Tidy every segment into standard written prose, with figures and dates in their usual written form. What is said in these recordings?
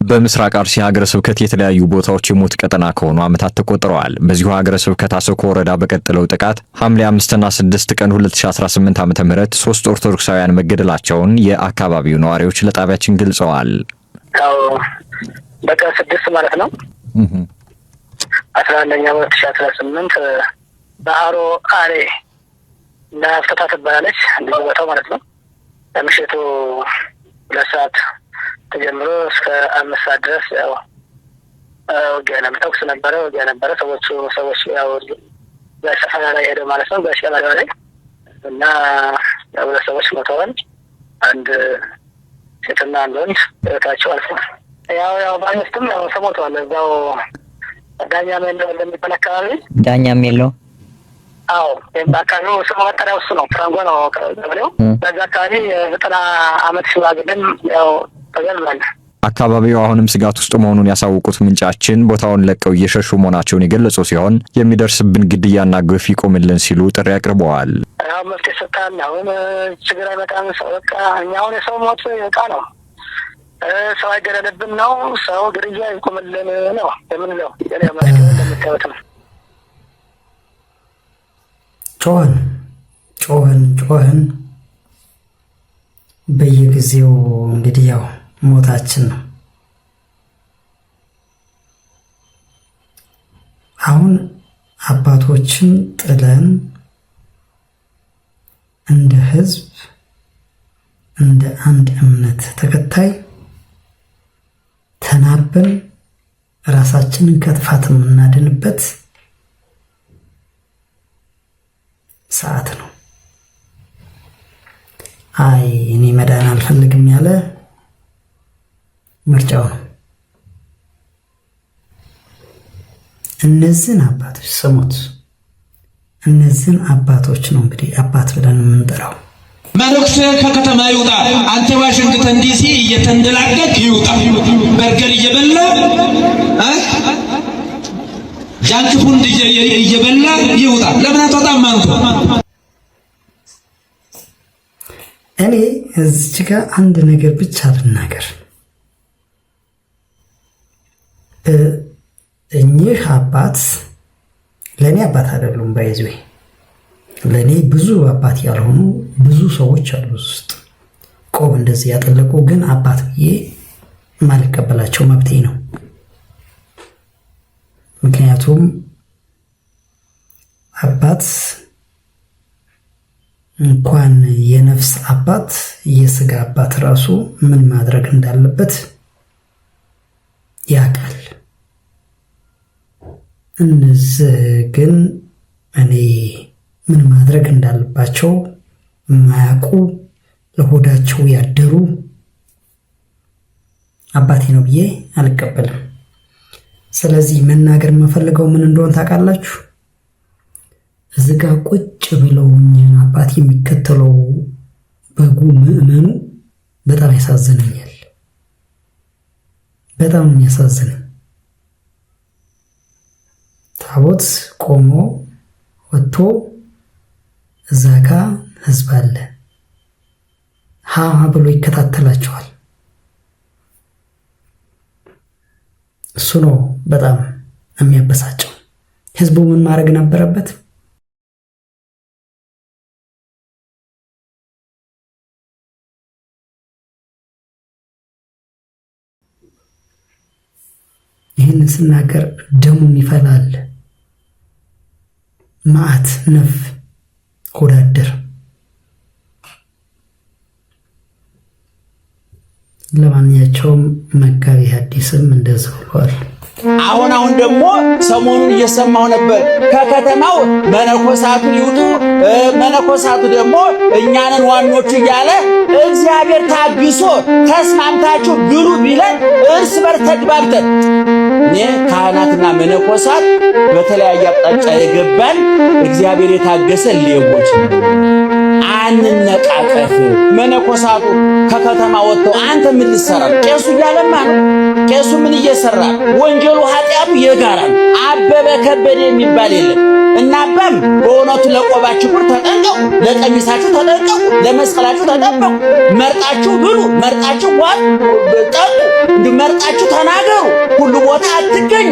በምስራቅ አርሲ ሀገረ ስብከት የተለያዩ ቦታዎች የሞት ቀጠና ከሆኑ ዓመታት ተቆጥረዋል። በዚሁ ሀገረ ስብከት አሰኮ ወረዳ በቀጠለው ጥቃት ሐምሌ 5 እና 6 ቀን 2018 ዓ.ም 3 ኦርቶዶክሳውያን መገደላቸውን የአካባቢው ነዋሪዎች ለጣቢያችን ገልጸዋል። ያው በቀን 6 ማለት ነው 11ኛ 2018 ባህሮ አሬ እና ፍተታ ትባላለች እንደዚህ ቦታው ማለት ነው። ለምሽቱ 2 ሰዓት ተጀምሮ እስከ 5 ሰዓት ድረስ ያው ውጊያ ነበር፣ ተኩስ ነበረ፣ ውጊያ ነበረ። ሰዎች ያው በሰፈራ ላይ ሄደው ማለት ነው በሸላዳ ላይ እና ያው ሰዎች ሞተዋል። አንድ ሴትና አንድ ወንድ ህይወታቸው አልፏል። ያው ባንስትም ያው ሰሞቷል። እዛው ዳኛ ሜሎ እንደሚባል አካባቢ ዳኛ ሜሎ አዎ በአካባቢው ስሙ መጠሪያው እሱ ነው። ፍራንጎ ነው ቀበሌው። በዛ አካባቢ 90 ዓመት ሽማግሌም ያው ተገድሏል። አካባቢው አሁንም ስጋት ውስጥ መሆኑን ያሳወቁት ምንጫችን ቦታውን ለቀው እየሸሹ መሆናቸውን የገለጹ ሲሆን የሚደርስብን ግድያና ግፍ ይቆምልን ሲሉ ጥሪ አቅርበዋል። ያው መፍትሄ ሰጥተን አሁን ችግር አይመጣም። ሰው በቃ እኛ አሁን የሰው ሞት ዕቃ ነው፣ ሰው አይገደልብን ነው፣ ሰው ግድያ ይቆምልን ነው የምንለው። የኔ ማለት እንደምታዩት ነው። ጮህን በየጊዜው እንግዲህ ያው ሞታችን ነው። አሁን አባቶችን ጥለን እንደ ህዝብ እንደ አንድ እምነት ተከታይ ተናበን ራሳችንን ከጥፋት የምናድንበት ሰዓት ነው። አይ እኔ መዳን አልፈልግም ያለ ምርጫው ነው። እነዚህን አባቶች ስሙት። እነዚህን አባቶች ነው እንግዲህ አባት ብለን የምንጠራው። መነኩሴ ከከተማ ይውጣ፣ አንተ ዋሽንግተን ዲሲ እየተንደላቀቅ ይውጣ፣ በርገር እየበላ ጃንክፉን እየበላ ይውጣ። ለምን አትወጣም አንተ? እኔ እዚህ ጋር አንድ ነገር ብቻ ልናገር። እኚህ አባት ለእኔ አባት አይደሉም። ባይዘው ለእኔ ብዙ አባት ያልሆኑ ብዙ ሰዎች አሉ ውስጥ ቆብ እንደዚህ ያጠለቁ፣ ግን አባት ብዬ ማልቀበላቸው መብቴ ነው። ምክንያቱም አባት እንኳን የነፍስ አባት የስጋ አባት ራሱ ምን ማድረግ እንዳለበት ያውቃል። እነዚህ ግን እኔ ምን ማድረግ እንዳለባቸው የማያውቁ ለሆዳቸው ያደሩ አባቴ ነው ብዬ አልቀበልም። ስለዚህ መናገር የምፈልገው ምን እንደሆነ ታውቃላችሁ? እዚህ ጋር ቁጭ ብለው አባት የሚከተለው በጉ ምዕመኑ በጣም ያሳዝነኛል። በጣም የሚያሳዝነኝ ታቦት ቆሞ ወጥቶ እዛ ጋ ህዝብ አለ ሀ ብሎ ይከታተላቸዋል። እሱ ነው በጣም የሚያበሳጨው። ህዝቡ ምን ማድረግ ነበረበት? ይህን ስናገር ደሙ ይፈላል። ማዕት ነፍ ሆዳደር። ለማንኛቸውም መጋቢ ሐዲስም እንደዚህ ብሏል። አሁን ደግሞ ሰሞኑን እየሰማሁ ነበር። ከከተማው መነኮሳቱ ይውጡ፣ መነኮሳቱ ደግሞ እኛንን ዋኖቹ እያለ እግዚአብሔር ታግሶ ተስማምታችሁ ብሉ ቢለን እርስ በርስ ተግባብተን እኔ ካህናትና መነኮሳት በተለያየ አቅጣጫ የገባን እግዚአብሔር የታገሰ ሌቦች አንነቃቀፍ። መነኮሳቱ ከከተማ ወጥተው አንተ ምን ልትሰራ? ቄሱ እያለማ ነው። ቄሱ ምን እየሰራ ወንጀሉ ኃጢያቱ የጋራ አበበ ከበደ የሚባል የለም። እና አባም በእውነቱ ለቆባችሁ ብር ተጠንቀቁ፣ ለቀሚሳችሁ ተጠንቀቁ፣ ለመስቀላችሁ ተጠንቀቁ። መርጣችሁ ብሉ፣ መርጣችሁ ዋጥ ጠጡ፣ መርጣችሁ ተናገሩ። ሁሉ ቦታ አትገኙ።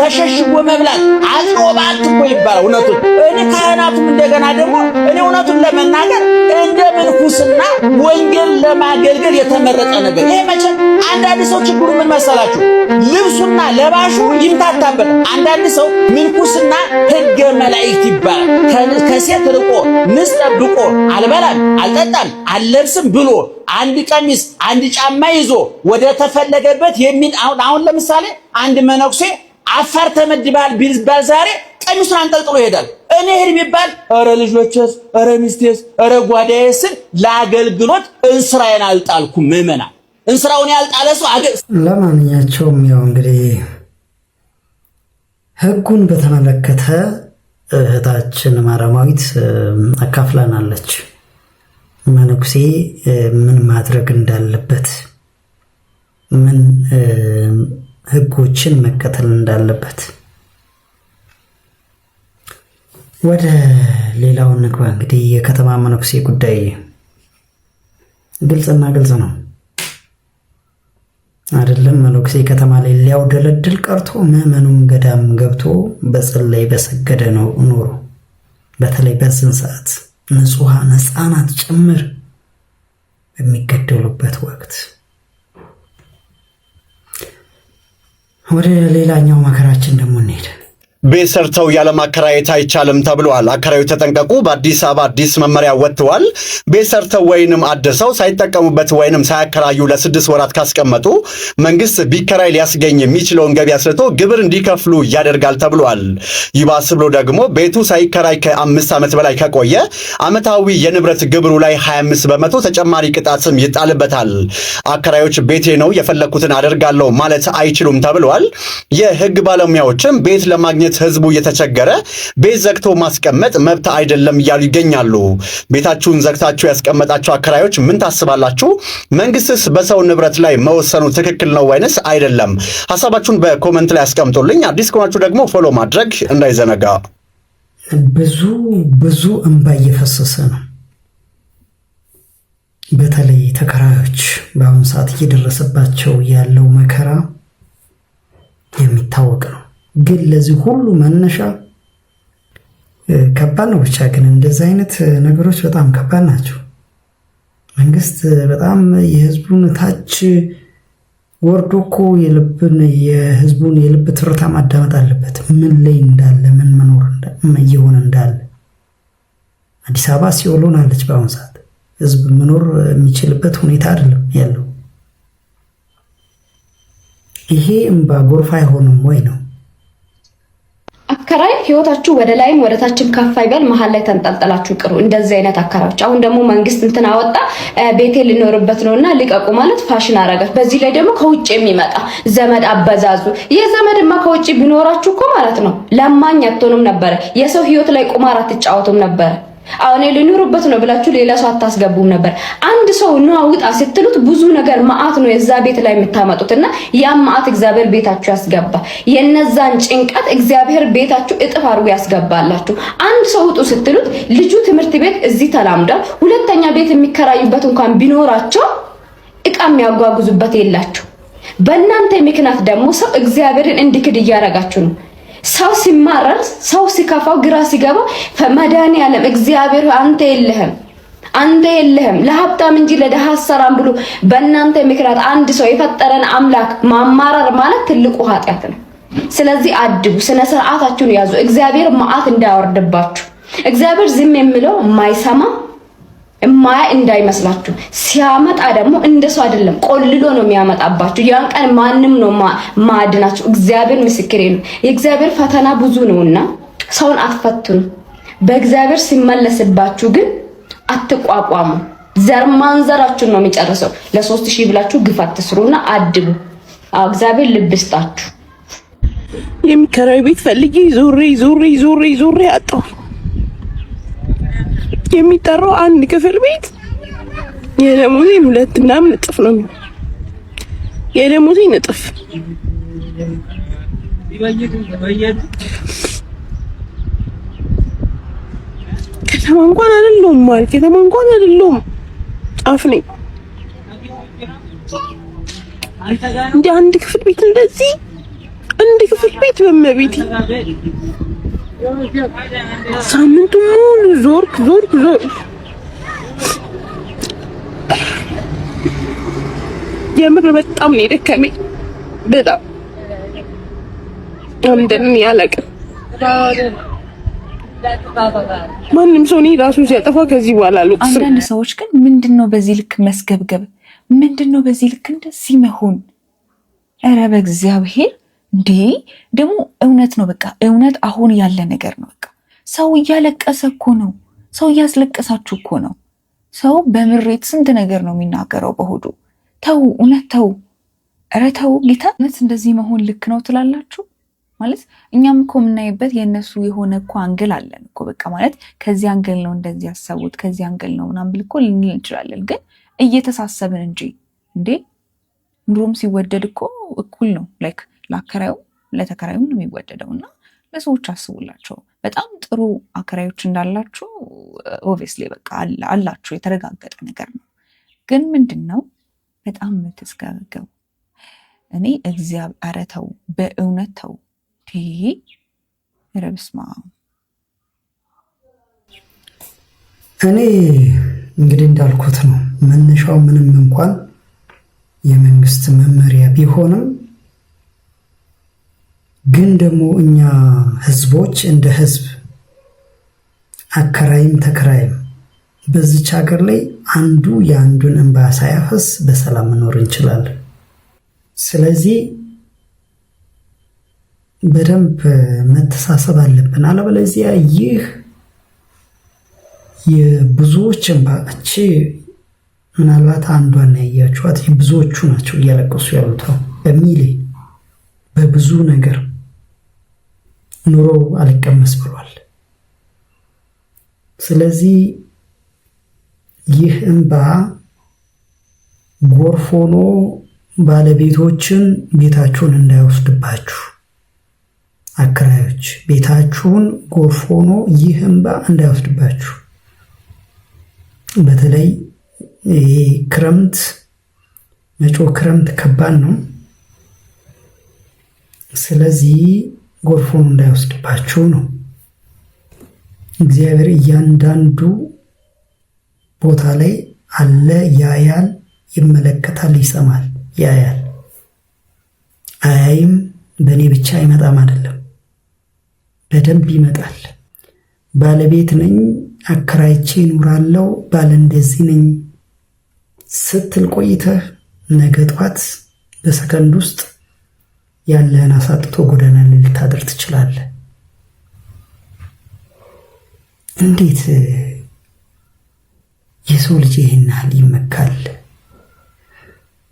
ተሸሽጎ መብላት አልቆባት እኮ ይባላል። እውነቱን እኔ ካህናቱም እንደገና ደግሞ እኔ እውነቱን ለመናገር እንደ ምንኩስና ወንጌል ለማገልገል የተመረጠ ነገር ይሄ መቼም አንዳንድ ሰው ችግሩ ምን መሰላችሁ? ልብሱና ለባሹ ይምታታበት። አንዳንድ ሰው ምንኩስና ሕገ መላእክት ይባላል። ከሴት ርቆ ምስ ጠብቆ አልበላም አልጠጣም አልለብስም ብሎ አንድ ቀሚስ አንድ ጫማ ይዞ ወደ ተፈለገበት የሚል አሁን ለምሳሌ አንድ መነኩሴ አፋር ተመድባል ቢባል ዛሬ ቀሚሱን አንጠልጥሎ ይሄዳል። እኔ ሄድ ቢባል ኧረ ልጆችስ ኧረ ሚስቴስ ኧረ ጓዳዬስ ለአገልግሎት እንስራዬን አልጣልኩም። ምመና እንስራውን ያልጣለ ሰው ለማንኛቸውም ያው እንግዲህ ሕጉን በተመለከተ እህታችን ማረማዊት አካፍላናለች። መነኩሴ ምን ማድረግ እንዳለበት ምን ሕጎችን መከተል እንዳለበት። ወደ ሌላው ንግባ። እንግዲህ የከተማ መነኩሴ ጉዳይ ግልጽና ግልጽ ነው አይደለም? መነኩሴ ከተማ ላይ ሊያውደለድል ቀርቶ ምዕመኑም ገዳም ገብቶ በጸለይ በሰገደ ነው ኖሮ። በተለይ በዚህ ሰዓት ንጹሃን ሕፃናት ጭምር በሚገደሉበት ወቅት። ወደ ሌላኛው መከራችን ደግሞ እንሄድ። ቤት ሰርተው ያለ ማከራየት አይቻልም ተብሏል። አከራዮች ተጠንቀቁ። በአዲስ አበባ አዲስ መመሪያ ወጥቷል። ቤት ሰርተው ወይንም አድሰው ሳይጠቀሙበት ወይንም ሳያከራዩ ለ6 ወራት ካስቀመጡ መንግስት ቢከራይ ሊያስገኝ የሚችለውን ገቢ አስልቶ ግብር እንዲከፍሉ ያደርጋል ተብሏል። ይባስ ብሎ ደግሞ ቤቱ ሳይከራይ ከ5 ዓመት በላይ ከቆየ ዓመታዊ የንብረት ግብሩ ላይ 25 በመቶ ተጨማሪ ቅጣትም ይጣልበታል። አከራዮች ቤቴ ነው የፈለኩትን አደርጋለሁ ማለት አይችሉም ተብሏል። የህግ ባለሙያዎችም ቤት ለማግኘት ህዝቡ እየተቸገረ ቤት ዘግቶ ማስቀመጥ መብት አይደለም እያሉ ይገኛሉ። ቤታችሁን ዘግታችሁ ያስቀመጣችሁ አከራዮች ምን ታስባላችሁ? መንግስትስ በሰው ንብረት ላይ መወሰኑ ትክክል ነው ወይንስ አይደለም? ሐሳባችሁን በኮሜንት ላይ አስቀምጡልኝ። አዲስ ከሆናችሁ ደግሞ ፎሎ ማድረግ እንዳይዘነጋ። ብዙ እንባ እየፈሰሰ ነው። በተለይ ተከራዮች በአሁኑ ሰዓት እየደረሰባቸው ያለው መከራ የሚታወቅ ነው። ግን ለዚህ ሁሉ መነሻ ከባድ ነው። ብቻ ግን እንደዚህ አይነት ነገሮች በጣም ከባድ ናቸው። መንግስት በጣም የህዝቡን ታች ወርዶ እኮ የህዝቡን የልብ ትርታ ማዳመጥ አለበት። ምን ላይ እንዳለ ምን መኖር እየሆነ እንዳለ። አዲስ አበባ ሲኦል ሆናለች በአሁኑ ሰዓት። ህዝብ መኖር የሚችልበት ሁኔታ አይደለም ያለው። ይሄ እምባ ጎርፍ አይሆንም ወይ ነው? አከራይ ህይወታችሁ ወደ ላይም ወደ ታችም ከፍ አይበል፣ መሀል ላይ ተንጠልጠላችሁ ቅሩ። እንደዚህ አይነት አከራዮች አሁን ደግሞ መንግስት እንትን አወጣ፣ ቤቴ ልኖርበት ነውና ልቀቁ ማለት ፋሽን አረጋች። በዚህ ላይ ደግሞ ከውጭ የሚመጣ ዘመድ አበዛዙ። የዘመድማ ከውጭ ቢኖራችሁ እኮ ማለት ነው ለማኝ አትሆኑም ነበር። የሰው ህይወት ላይ ቁማር አትጫወቱም ነበር። አሁን ልኑርበት ነው ብላችሁ ሌላ ሰው አታስገቡም ነበር። አንድ ሰው ነው አውጣ ስትሉት ብዙ ነገር ማአት ነው የዛ ቤት ላይ የምታመጡትና ያ ማአት እግዚአብሔር ቤታችሁ ያስገባ። የነዛን ጭንቀት እግዚአብሔር ቤታችሁ እጥፍ አድርጎ ያስገባላችሁ። አንድ ሰው ውጡ ስትሉት ልጁ ትምህርት ቤት እዚህ ተላምዷል። ሁለተኛ ቤት የሚከራዩበት እንኳን ቢኖራቸው እቃ የሚያጓጉዙበት የላችሁ። በእናንተ ምክንያት ደግሞ ሰው እግዚአብሔርን እንዲክድ እያረጋችሁ ነው። ሰው ሲማረር ሰው ሲከፋው ግራ ሲገባ መድኃኒዓለም እግዚአብሔር አንተ የለህም ለሀብታም እንጂ ለደሃ አሰራም ብሎ በእናንተ ምክንያት አንድ ሰው የፈጠረን አምላክ ማማረር ማለት ትልቁ ኃጢአት ነው። ስለዚህ አድቡ፣ ስነ ስርዓታችሁን ያዙ። እግዚአብሔር መዓት እንዳያወርድባችሁ። እግዚአብሔር ዝም የሚለው የማይሰማ እማያ እንዳይመስላችሁ። ሲያመጣ ደግሞ እንደሱ አይደለም፣ ቆልሎ ነው የሚያመጣባችሁ። ያን ቀን ማንም ነው ማድናችሁ። እግዚአብሔር ምስክሬ ነው። የእግዚአብሔር ፈተና ብዙ ነውና ሰውን አትፈትኑ። በእግዚአብሔር ሲመለስባችሁ ግን አትቋቋሙ። ዘር ማንዘራችሁን ነው የሚጨርሰው። ለ3000 ብላችሁ ግፍ አትስሩና አድቡ። እግዚአብሔር ልብ ይስጣችሁ። የሚከራይ ቤት ፈልጊ ዞሬ አጣሁ። የሚጠራው አንድ ክፍል ቤት የደሞዜ 2 ምናምን እጥፍ ነው። የደሞዜን እጥፍ ከተማ እንኳን አይደለሁም ማለት ከተማ እንኳን አይደለሁም ጫፍ ነኝ። እንደ አንድ ክፍል ቤት እንደዚህ አንድ ክፍል ቤት በመቤቴ ሳምንቱ ሙሉ ዞርክ የምር በጣም ነው የደከመኝ። በጣም እንደምን ያለቅም ማንም ሰው እኔ ራሱ ሲያጠፋ ከዚህ በኋላ አልወቅስም። አንዳንድ ሰዎች ግን ምንድነው በዚህ ልክ መስገብገብ? ምንድነው በዚህ ልክ እንደዚህ መሆን? ኧረ በእግዚአብሔር እንዴ! ደግሞ እውነት ነው በቃ እውነት አሁን ያለ ነገር ነው። በቃ ሰው እያለቀሰ እኮ ነው። ሰው እያስለቀሳችሁ እኮ ነው። ሰው በምሬት ስንት ነገር ነው የሚናገረው በሆዱ። ተው፣ እውነት ተው፣ ኧረ ተው ጌታ። እውነት እንደዚህ መሆን ልክ ነው ትላላችሁ? ማለት እኛም እኮ የምናይበት የእነሱ የሆነ እኮ አንግል አለን እኮ በቃ ማለት ከዚህ አንግል ነው እንደዚህ ያሰቡት ከዚህ አንግል ነው ምናምን ብል እኮ ልንል እንችላለን። ግን እየተሳሰብን እንጂ እንዴ ኑሮም ሲወደድ እኮ እኩል ነው። ላይክ ለአከራዩ ለተከራዩ ነው የሚወደደው። እና ለሰዎች አስቡላቸው። በጣም ጥሩ አከራዮች እንዳላችሁ ኦብቪየስሊ በቃ አላችሁ፣ የተረጋገጠ ነገር ነው። ግን ምንድን ነው በጣም የምትስገበገቡ? እኔ እግዚአብሔር ኧረ ተው፣ በእውነት ተው። ረብስማ እኔ እንግዲህ እንዳልኩት ነው። መነሻው ምንም እንኳን የመንግስት መመሪያ ቢሆንም ግን ደግሞ እኛ ህዝቦች እንደ ህዝብ አከራይም ተከራይም በዚች ሀገር ላይ አንዱ የአንዱን እንባ ሳያፈስ በሰላም መኖር እንችላለን። ስለዚህ በደንብ መተሳሰብ አለብን። አለበለዚያ ይህ የብዙዎች እንባ እቺ ምናልባት አንዷን ያያችኋት ብዙዎቹ ናቸው እያለቀሱ ያሉት በሚሌ በብዙ ነገር ኑሮ አልቀመስ ብሏል። ስለዚህ ይህ እንባ ጎርፍ ሆኖ ባለቤቶችን ቤታችሁን እንዳይወስድባችሁ፣ አከራዮች ቤታችሁን ጎርፍ ሆኖ ይህ እንባ እንዳይወስድባችሁ። በተለይ ይሄ ክረምት መጪው ክረምት ከባድ ነው። ስለዚህ ጎርፍ ሆኖ እንዳይወስድባችሁ ነው። እግዚአብሔር እያንዳንዱ ቦታ ላይ አለ፣ ያያል፣ ይመለከታል፣ ይሰማል፣ ያያል። አያይም በእኔ ብቻ አይመጣም አይደለም፣ በደንብ ይመጣል። ባለቤት ነኝ አከራይቼ እኖራለሁ ባለ እንደዚህ ነኝ ስትል ቆይተህ ነገ ጧት በሰከንድ ውስጥ ያለህን አሳጥቶ ጎዳና ላይ ልታደር ትችላለህ። እንዴት የሰው ልጅ ይህን ያህል ይመካል?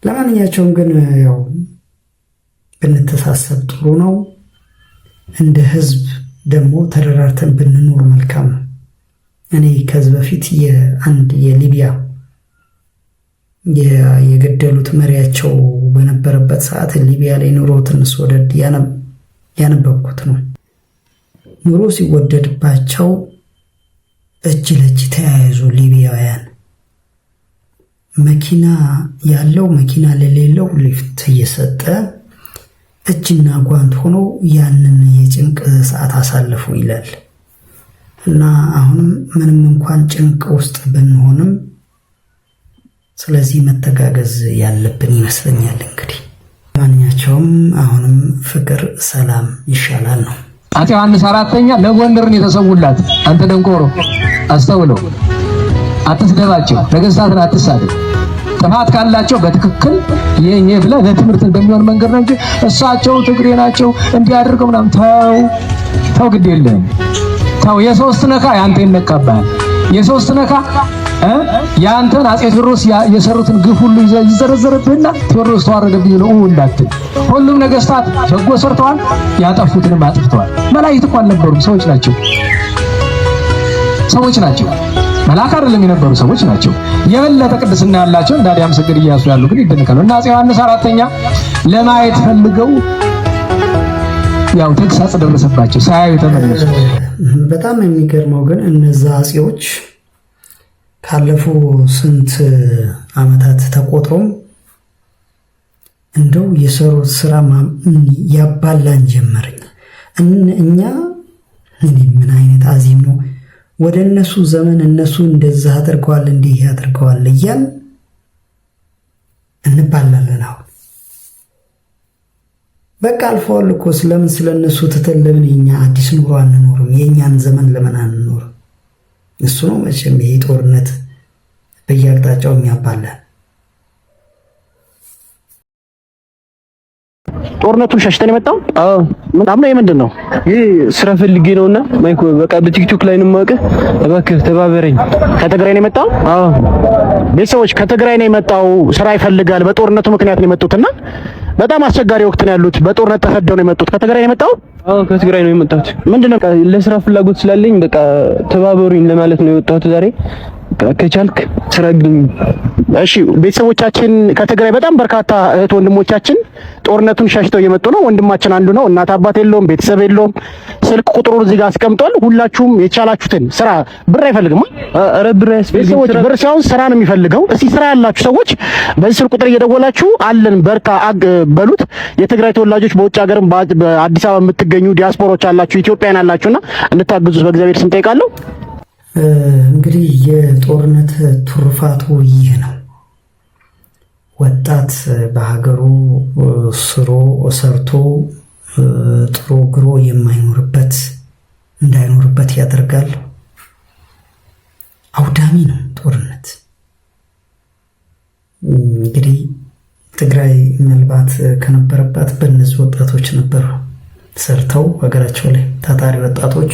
ለማንኛቸውም ግን ያው ብንተሳሰብ ጥሩ ነው። እንደ ህዝብ ደግሞ ተደራርተን ብንኖር መልካም ነው። እኔ ከዚህ በፊት የአንድ የሊቢያ የገደሉት መሪያቸው በነበረበት ሰዓት ሊቢያ ላይ ኑሮ ትንሽ ወደድ ያነበብኩት ነው። ኑሮ ሲወደድባቸው እጅ ለእጅ ተያይዞ ሊቢያውያን መኪና ያለው መኪና ለሌለው ሊፍት እየሰጠ እጅና ጓንት ሆኖ ያንን የጭንቅ ሰዓት አሳልፉ ይላል። እና አሁንም ምንም እንኳን ጭንቅ ውስጥ ብንሆንም ስለዚህ መተጋገዝ ያለብን ይመስለኛል። እንግዲህ ማንኛቸውም አሁንም ፍቅር፣ ሰላም ይሻላል ነው። አፄ ዮሐንስ አራተኛ ለጎንደርን የተሰውላት። አንተ ደንቆሮ አስተውለው፣ አትስደባቸው፣ ነገስታትን አትሳደብ። ጥፋት ካላቸው በትክክል የኔ ብለህ ለትምህርት እንደሚሆን መንገድ ነው እንጂ እሳቸው ትግሬ ናቸው እንዲያደርገው ምናምን ተው፣ ግድ የለም ተው። የሶስት ነካ ያንተ ይነካባል። የሶስት ነካ ያንተን አፄ ቴዎድሮስ የሰሩትን ግፍ ሁሉ ይዘረዘርብህና ቴዎድሮስ ተዋረደብኝ ነው እንዳትል። ሁሉም ነገስታት በጎ ሰርተዋል፣ ያጠፉትንም አጥፍተዋል። መላእክት እኮ አልነበሩም፣ ሰዎች ናቸው። መልአክ አይደለም የነበሩ ሰዎች ናቸው። የበለጠ ቅድስና ያላቸው እንደ አዲያም ሰገድ እያሱ ያሉ ግን ይደነቃሉ። እና አፄ ዮሐንስ አራተኛ ለማየት ፈልገው ያው ተግሳጽ ደረሰባቸው፣ ሳያዩ ተመለሱ። በጣም የሚገርመው ግን እነዛ አፄዎች ካለፉ ስንት ዓመታት ተቆጥሮም እንደው የሰሩት ስራ ያባላን ጀመረኝ። እኛ ምን አይነት አዚም ነው ወደ እነሱ ዘመን እነሱ እንደዛ አድርገዋል እንዲህ ያድርገዋል እያል እንባላለን። አሁን በቃ አልፈዋል እኮ ስለምን ስለነሱ ትተን ለምን የኛ አዲስ ኑሮ አንኖርም? የኛን ዘመን ለምን አንኖርም? እሱ ነው መቼም ይሄ ጦርነት በየአቅጣጫው የሚያባላን። ጦርነቱን ሸሽተን የመጣው ምናምን ነው። ምንድን ነው ይሄ ስራ ፈልጌ ነውና ማይኮ በቃ በቲክቶክ ላይ ነው የማውቅህ፣ እባክህ ተባበረኝ። ከትግራይ ነው የመጣው? አዎ ቤተሰቦች ከትግራይ ነው የመጣው፣ ስራ ይፈልጋል። በጦርነቱ ምክንያት ነው የመጡትና በጣም አስቸጋሪ ወቅት ነው ያሉት። በጦርነት ተሰደው ነው የመጡት። ከትግራይ ነው የመጣው? አዎ ከትግራይ ነው የመጣሁት። ምንድነው ለስራ ፍላጎት ስላለኝ በቃ ተባበሩኝ ለማለት ነው የወጣሁት ዛሬ። ከቻልክ ስራ ግኝ። እሺ ቤተሰቦቻችን ከትግራይ በጣም በርካታ እህት ወንድሞቻችን ጦርነቱን ሸሽተው እየመጡ ነው። ወንድማችን አንዱ ነው። እናት አባት የለውም፣ ቤተሰብ የለውም። ስልክ ቁጥሩን እዚህ ጋር አስቀምጧል። ሁላችሁም የቻላችሁትን ስራ፣ ብር አይፈልግም። ኧረ ብር አያስፈልግም። ብር ሳይሆን ስራ ነው የሚፈልገው። እስቲ ስራ ያላችሁ ሰዎች በዚህ ስልክ ቁጥር እየደወላችሁ አለን በርካ በሉት። የትግራይ ተወላጆች በውጭ ሀገርም በአዲስ አበባ የምትገኙ ዲያስፖሮች አላችሁ፣ ኢትዮጵያን አላችሁና እንድታግዙት በእግዚአብሔር ስም ጠይቃለሁ። እንግዲህ የጦርነት ትሩፋቱ ይህ ነው። ወጣት በሀገሩ ሰርቶ ጥሮ ግሮ እንዳይኖርበት ያደርጋል። አውዳሚ ነው ጦርነት። እንግዲህ ትግራይ ምናልባት ከነበረባት በእነዚህ ወጣቶች ነበሩ ሰርተው ሀገራቸው ላይ ታታሪ ወጣቶች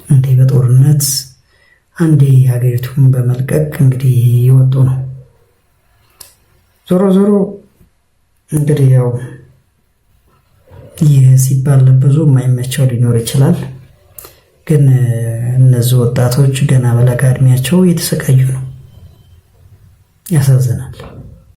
እንዴ በጦርነት አንዴ ሀገሪቱን በመልቀቅ እንግዲህ ይወጡ ነው። ዞሮ ዞሮ እንግዲህ ያው ይህ ሲባል ብዙ የማይመቸው ሊኖር ይችላል። ግን እነዚህ ወጣቶች ገና በለጋ እድሜያቸው እየተሰቃዩ ነው። ያሳዝናል።